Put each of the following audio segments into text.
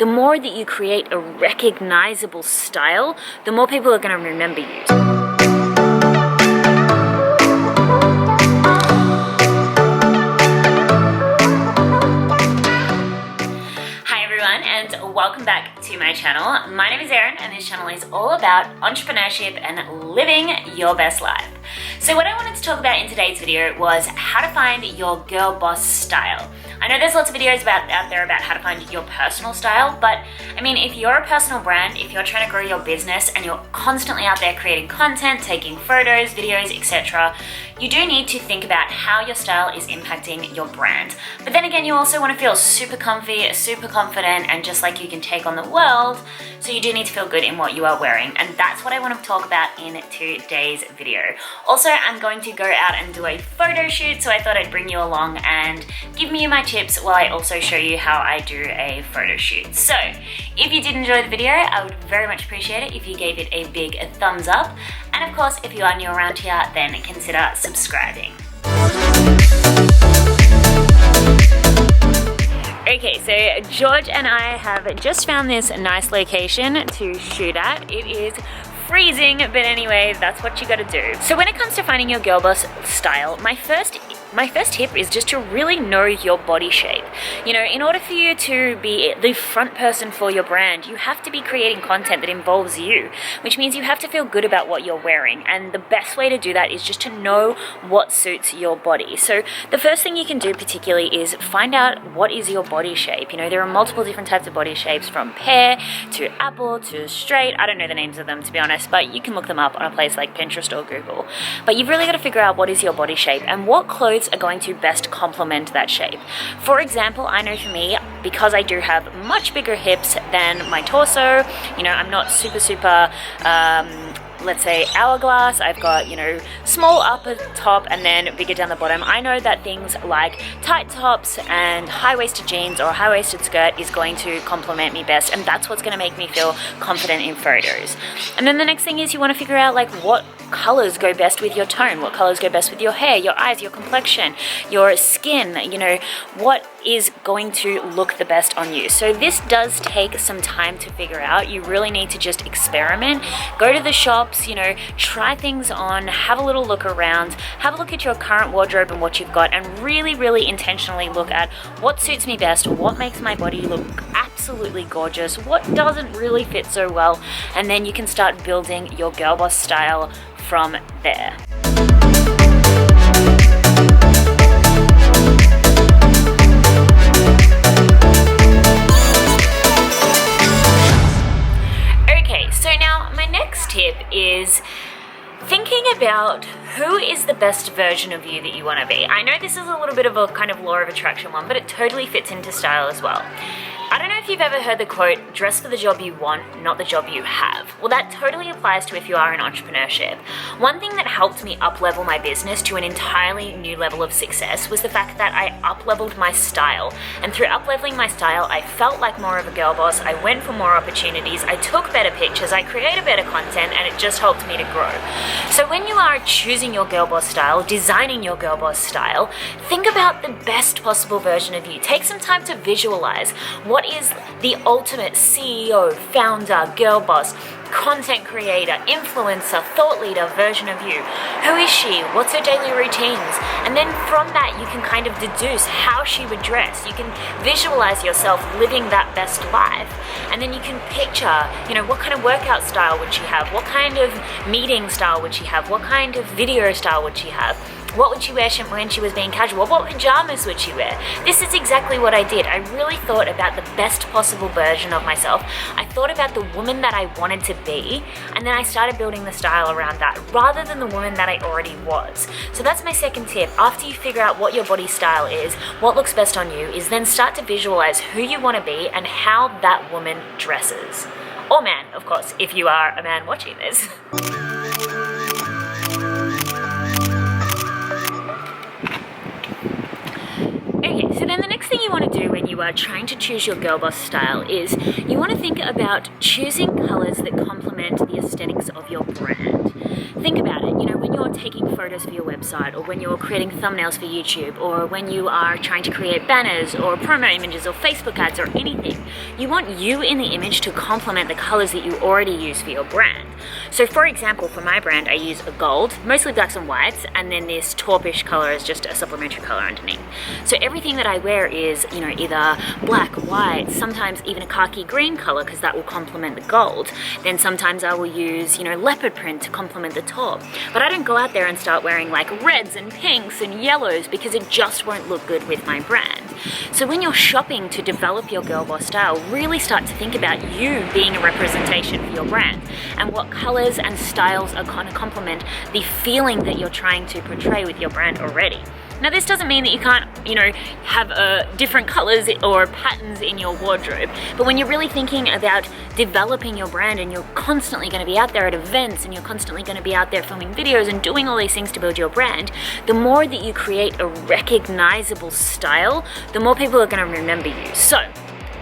the more that you create a recognizable style, the more people are going to remember you. And welcome back to my channel. My name is Erin and this channel is all about entrepreneurship and living your best life. So what I wanted to talk about in today's video was how to find your girl boss style. I know there's lots of videos out there about how to find your personal style, but I mean, if you're a personal brand, if you're trying to grow your business and you're constantly out there creating content, taking photos, videos, etc., you do need to think about how your style is impacting your brand. But then again, you also want to feel super comfy, super confident, and just like you can take on the world, so you do need to feel good in what you are wearing. And that's what I want to talk about in today's video. Also, I'm going to go out and do a photo shoot, so I thought I'd bring you along and give you my tips while I also show you how I do a photo shoot. So, if you did enjoy the video, I would very much appreciate it if you gave it a big thumbs up. And of course, if you are new around here, then consider subscribing. Okay, so George and I have just found this nice location to shoot at. It is freezing, but anyway, that's what you gotta do. So when it comes to finding your girl boss style, my first tip is just to really know your body shape. You know, in order for you to be the front person for your brand, you have to be creating content that involves you, which means you have to feel good about what you're wearing. And the best way to do that is just to know what suits your body. So the first thing you can do particularly is find out what is your body shape. You know, there are multiple different types of body shapes, from pear to apple to straight. I don't know the names of them, to be honest, but you can look them up on a place like Pinterest or Google. But you've really got to figure out what is your body shape and what clothes are going to best complement that shape. For example, I know for me, because I do have much bigger hips than my torso, you know, I'm not super let's say hourglass. I've got, you know, small upper top and then bigger down the bottom. I know that things like tight tops and high-waisted jeans or a high-waisted skirt is going to complement me best, and that's what's going to make me feel confident in photos. And then the next thing is you want to figure out like what colors go best with your tone, what colors go best with your hair, your eyes, your complexion, your skin, you know, what is going to look the best on you. So this does take some time to figure out. You really need to just experiment, go to the shops, you know, try things on, have a little look around, have a look at your current wardrobe and what you've got, and really intentionally look at what suits me best, what makes my body look absolutely gorgeous, what doesn't really fit so well, and then you can start building your girl boss style from there. Okay, so now my next tip is thinking about who is the best version of you that you want to be. I know this is a little bit of a kind of law of attraction one, but it totally fits into style as well. I don't know if you've ever heard the quote, dress for the job you want, not the job you have. Well, that totally applies to if you are in entrepreneurship. One thing that helped me up-level my business to an entirely new level of success was the fact that I up-leveled my style. And through up-leveling my style, I felt like more of a girl boss, I went for more opportunities, I took better pictures, I created better content, and it just helped me to grow. So when you are choosing your girl boss style, designing your girl boss style, think about the best possible version of you. Take some time to visualize what is the ultimate CEO, founder, girl boss, content creator, influencer, thought leader version of you. Who is she? What's her daily routines? And then from that you can kind of deduce how she would dress. You can visualize yourself living that best life. And then you can picture, you know, what kind of workout style would she have? What kind of meeting style would she have? What kind of video style would she have? What would she wear when she was being casual? What pajamas would she wear? This is exactly what I did. I really thought about the best possible version of myself. I thought about the woman that I wanted to be, and then I started building the style around that rather than the woman that I already was. So that's my second tip. After you figure out what your body style is, what looks best on you, is then start to visualize who you want to be and how that woman dresses. Or man, of course, if you are a man watching this. Okay, so then the next thing you want to do when you you are trying to choose your girl boss style is you want to think about choosing colors that complement the aesthetics of your brand. Think about it, you know, when you're taking photos for your website, or when you're creating thumbnails for YouTube, or when you are trying to create banners or promo images or Facebook ads or anything, you want you in the image to complement the colors that you already use for your brand. So for example, for my brand, I use a gold, mostly blacks and whites, and then this taupish color is just a supplementary color underneath. So everything that I wear is, you know, either black, white, sometimes even a khaki green color because that will complement the gold. Then sometimes I will use, you know, leopard print to complement the top. But I don't go out there and start wearing like reds and pinks and yellows because it just won't look good with my brand. So when you're shopping to develop your girl boss style, really start to think about you being a representation for your brand and what colors and styles are going to complement the feeling that you're trying to portray with your brand already. Now this doesn't mean that you can't, you know, have different colors or patterns in your wardrobe, but when you're really thinking about developing your brand and you're constantly going to be out there at events and you're constantly going to be out there filming videos and doing all these things to build your brand, the more that you create a recognizable style, the more people are going to remember you. So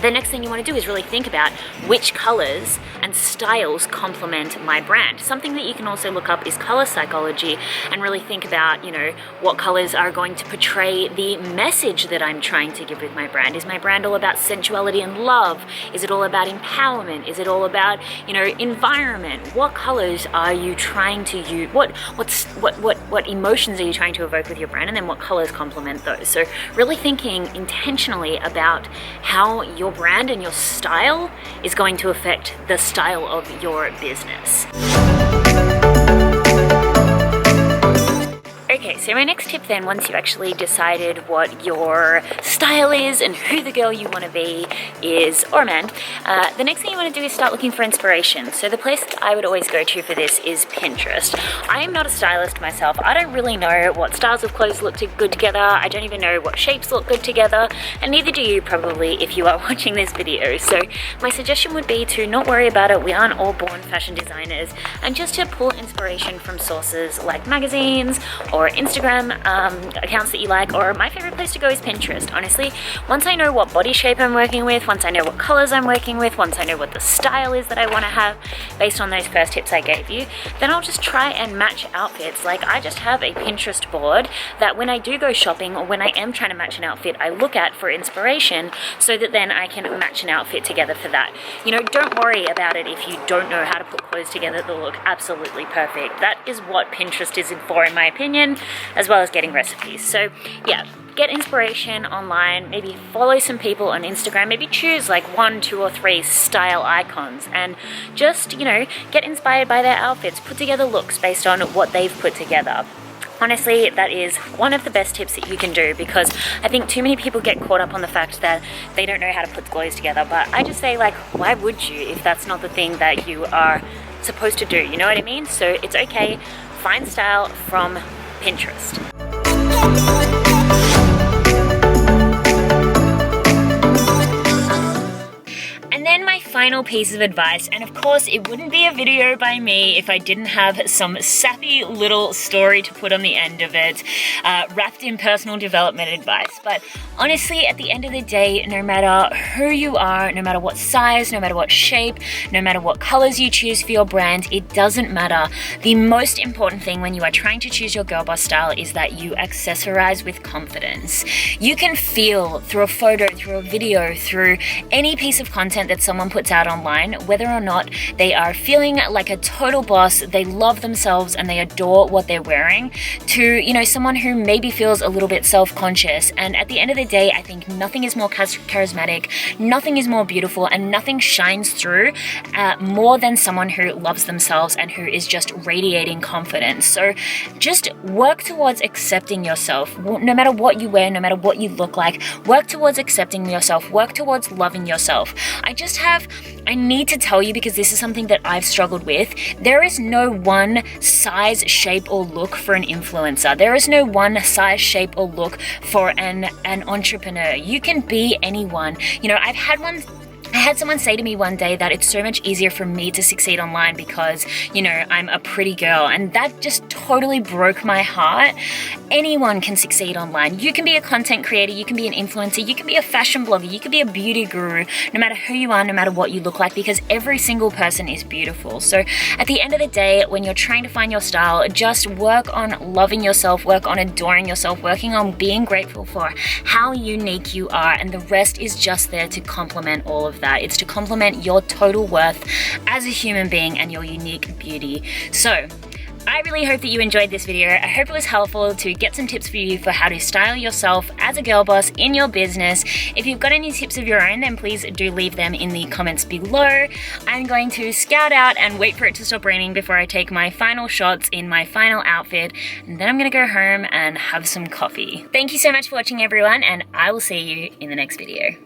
the next thing you want to do is really think about which colors and styles complement my brand. Something that you can also look up is color psychology and really think about, you know, what colors are going to portray the message that I'm trying to give with my brand. Is my brand all about sensuality and love? Is it all about empowerment? Is it all about, you know, environment? What colors are you trying to use? What emotions are you trying to evoke with your brand? And then what colors complement those? So really thinking intentionally about how your brand and your style is going to affect the style of your business. Okay, so my next tip then, once you've actually decided what your style is and who the girl you want to be is, or man, the next thing you want to do is start looking for inspiration. So the place that I would always go to for this is Pinterest. I am not a stylist myself. I don't really know what styles of clothes look good together. I don't even know what shapes look good together, and neither do you probably if you are watching this video. So my suggestion would be to not worry about it. We aren't all born fashion designers, and just to pull inspiration from sources like magazines or Instagram accounts that you like, or my favorite place to go is Pinterest. Honestly, once I know what body shape I'm working with, once I know what colors I'm working with, once I know what the style is that I want to have based on those first tips I gave you, then I'll just try and match outfits. Like I just have a Pinterest board that when I do go shopping or when I am trying to match an outfit, I look at for inspiration so that then I can match an outfit together for that. You know, don't worry about it if you don't know how to put clothes together that look absolutely perfect. That is what Pinterest is for, in my opinion, as well as getting recipes. So yeah, get inspiration online, maybe follow some people on Instagram, maybe choose like 1, 2, or 3 style icons and just, you know, get inspired by their outfits, put together looks based on what they've put together. Honestly, that is one of the best tips that you can do, because I think too many people get caught up on the fact that they don't know how to put clothes together. But I just say, like, why would you if that's not the thing that you are supposed to do? You know what I mean? So it's okay. Find style from Pinterest. And then my final piece of advice, and of course it wouldn't be a video by me if I didn't have some sappy little story to put on the end of it, wrapped in personal development advice. But honestly, at the end of the day, no matter who you are, no matter what size, no matter what shape, no matter what colors you choose for your brand, it doesn't matter. The most important thing when you are trying to choose your girl boss style is that you accessorize with confidence. You can feel through a photo, through a video, through any piece of content that someone puts out online, whether or not they are feeling like a total boss, they love themselves and they adore what they're wearing, to, you know, someone who maybe feels a little bit self-conscious. And at the end of the day, I think nothing is more charismatic, nothing is more beautiful, and nothing shines through more than someone who loves themselves and who is just radiating confidence. So just work towards accepting yourself, no matter what you wear, no matter what you look like. Work towards accepting yourself, work towards loving yourself. I need to tell you, because this is something that I've struggled with, there is no one size, shape, or look for an influencer. There is no one size, shape, or look for an entrepreneur. You can be anyone. You know, I had someone say to me one day that it's so much easier for me to succeed online because, you know, I'm a pretty girl, and that just totally broke my heart. Anyone can succeed online. You can be a content creator, you can be an influencer, you can be a fashion blogger, you can be a beauty guru, no matter who you are, no matter what you look like, because every single person is beautiful. So at the end of the day, when you're trying to find your style, just work on loving yourself, work on adoring yourself, working on being grateful for how unique you are, and the rest is just there to complement all of that. It's to complement your total worth as a human being and your unique beauty. So I really hope that you enjoyed this video. I hope it was helpful to get some tips for you for how to style yourself as a girl boss in your business. If you've got any tips of your own, then please do leave them in the comments below. I'm going to scout out and wait for it to stop raining before I take my final shots in my final outfit, and then I'm gonna go home and have some coffee. Thank you so much for watching, everyone, and I will see you in the next video.